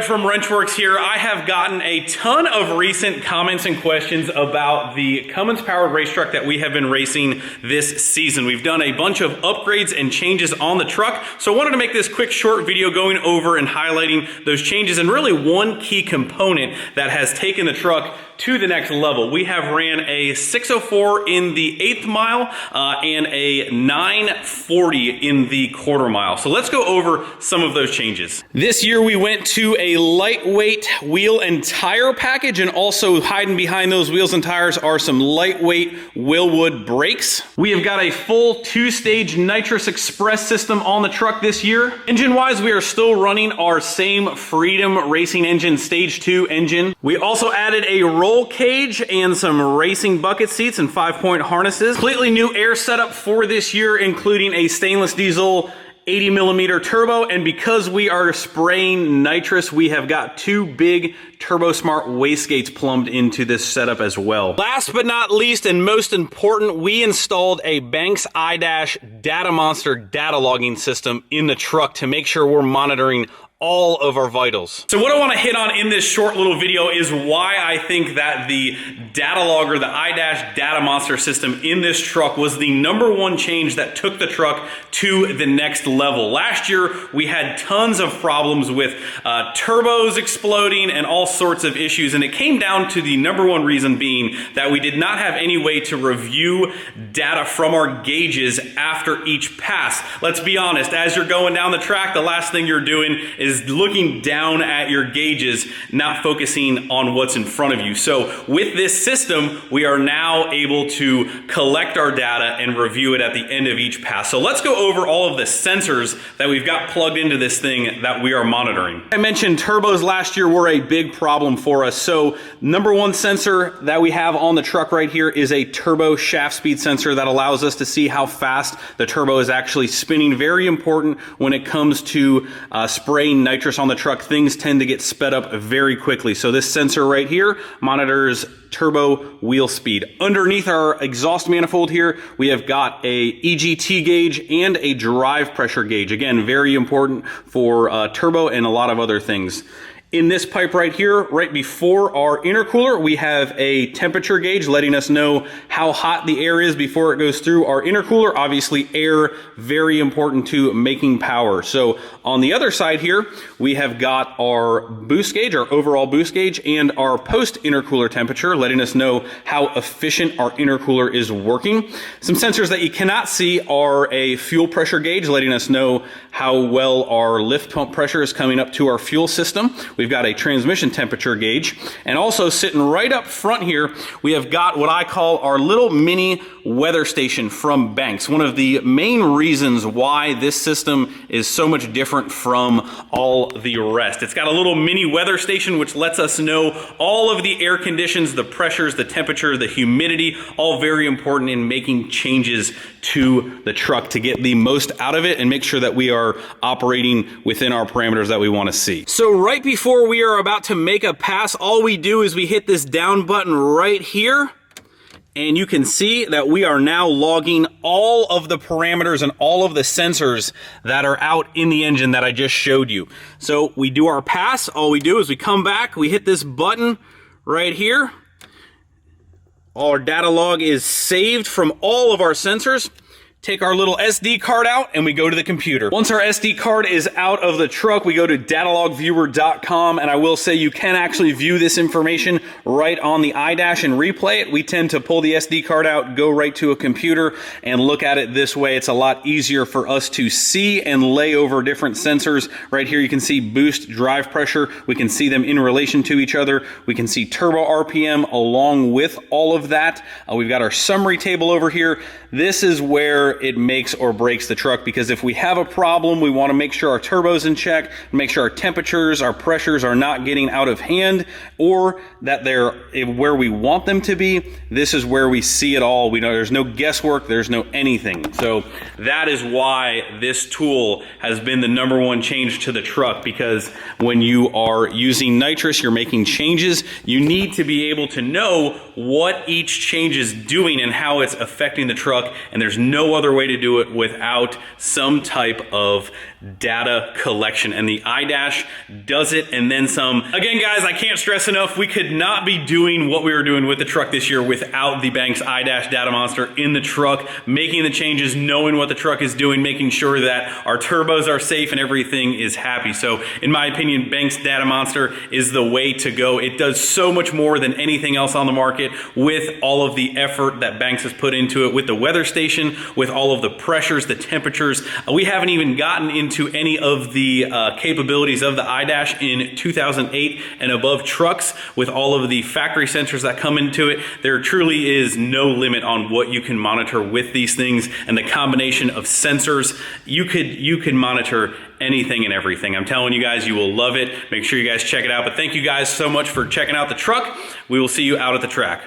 Greg from Wrenchworkz here. I have gotten a ton of recent comments and questions about the Cummins powered race truck that we have been racing this season. We've done a bunch of upgrades and changes on the truck, so I wanted to make this quick short video going over and highlighting those changes and really one key component that has taken the truck to the next level. We have ran a 604 in the 1/8 mile and a 940 in the 1/4 mile. So let's go over some of those changes. This year we went to a lightweight wheel and tire package, and also hiding behind those wheels and tires are some lightweight Wilwood brakes. We have got a full 2-stage nitrous express system on the truck this year. Engine wise, we are still running our same Freedom Racing Engine Stage 2 engine. We also added a roll cage and some racing bucket seats and 5-point harnesses. Completely new air setup for this year, including a stainless diesel 80mm turbo, and because we are spraying nitrous, we have got 2 big TurboSmart wastegates plumbed into this setup as well. Last but not least, and most important, we installed a Banks iDash DataMonster data logging system in the truck to make sure we're monitoring all of our vitals. So what I want to hit on in this short little video is why I think that the data logger, the iDash DataMonster system in this truck was the #1 change that took the truck to the next level. Last year, we had tons of problems with turbos exploding and all sorts of issues, and it came down to the #1 reason being that we did not have any way to review data from our gauges after each pass. Let's be honest, as you're going down the track, the last thing you're doing is looking down at your gauges, not focusing on what's in front of you. So with this system, we are now able to collect our data and review it at the end of each pass. So let's go over all of the sensors that we've got plugged into this thing that we are monitoring. I mentioned turbos last year were a big problem for us. So #1 sensor that we have on the truck right here is a turbo shaft speed sensor that allows us to see how fast the turbo is actually spinning. Very important when it comes to spraying nitrous on the truck. Things tend to get sped up very quickly. So this sensor right here monitors turbo wheel speed. Underneath our exhaust manifold here, we have got a EGT gauge and a drive pressure gauge. Again, very important for turbo and a lot of other things. In this pipe right here, right before our intercooler, we have a temperature gauge letting us know how hot the air is before it goes through our intercooler. Obviously, air, very important to making power. So on the other side here, we have got our boost gauge, our overall boost gauge, and our post intercooler temperature, letting us know how efficient our intercooler is working. Some sensors that you cannot see are a fuel pressure gauge, letting us know how well our lift pump pressure is coming up to our fuel system. We've got a transmission temperature gauge, and also sitting right up front here, we have got what I call our little mini weather station from Banks. One of the main reasons why this system is so much different from all the rest. It's got a little mini weather station which lets us know all of the air conditions, the pressures, the temperature, the humidity, all very important in making changes to the truck to get the most out of it and make sure that we are operating within our parameters that we want to see. So right before we are about to make a pass, all we do is we hit this down button right here, and you can see that we are now logging all of the parameters and all of the sensors that are out in the engine that I just showed you. So we do our pass, all we do is we come back, we hit this button right here. All our data log is saved from all of our sensors. Take our little SD card out and we go to the computer. Once our SD card is out of the truck, we go to datalogviewer.com, and I will say you can actually view this information right on the iDash and replay it. We tend to pull the SD card out, go right to a computer, and look at it this way. It's a lot easier for us to see and lay over different sensors. Right here you can see boost, drive pressure. We can see them in relation to each other. We can see turbo RPM along with all of that. We've got our summary table over here. This is where it makes or breaks the truck, because if we have a problem, we want to make sure our turbo's in check, make sure our temperatures, our pressures are not getting out of hand, or that they're where we want them to be. This is where we see it all. We know there's no guesswork, there's no anything. So that is why this tool has been the #1 change to the truck, because when you are using nitrous, you're making changes, you need to be able to know what each change is doing and how it's affecting the truck, and there's no other way to do it without some type of data collection, and the iDash does it and then some. Again, guys, I can't stress enough, we could not be doing what we were doing with the truck this year without the Banks iDash DataMonster in the truck, making the changes, knowing what the truck is doing, making sure that our turbos are safe and everything is happy. So in my opinion, Banks DataMonster is the way to go. It does so much more than anything else on the market with all of the effort that Banks has put into it, with the weather station, with all of the pressures, the temperatures. We haven't even gotten into any of the capabilities of the iDash in 2008 and above trucks with all of the factory sensors that come into it. There truly is no limit on what you can monitor with these things, and the combination of sensors, you could monitor anything and everything. I'm telling you guys, you will love it. Make sure you guys check it out. But thank you guys so much for checking out the truck. We will see you out at the track.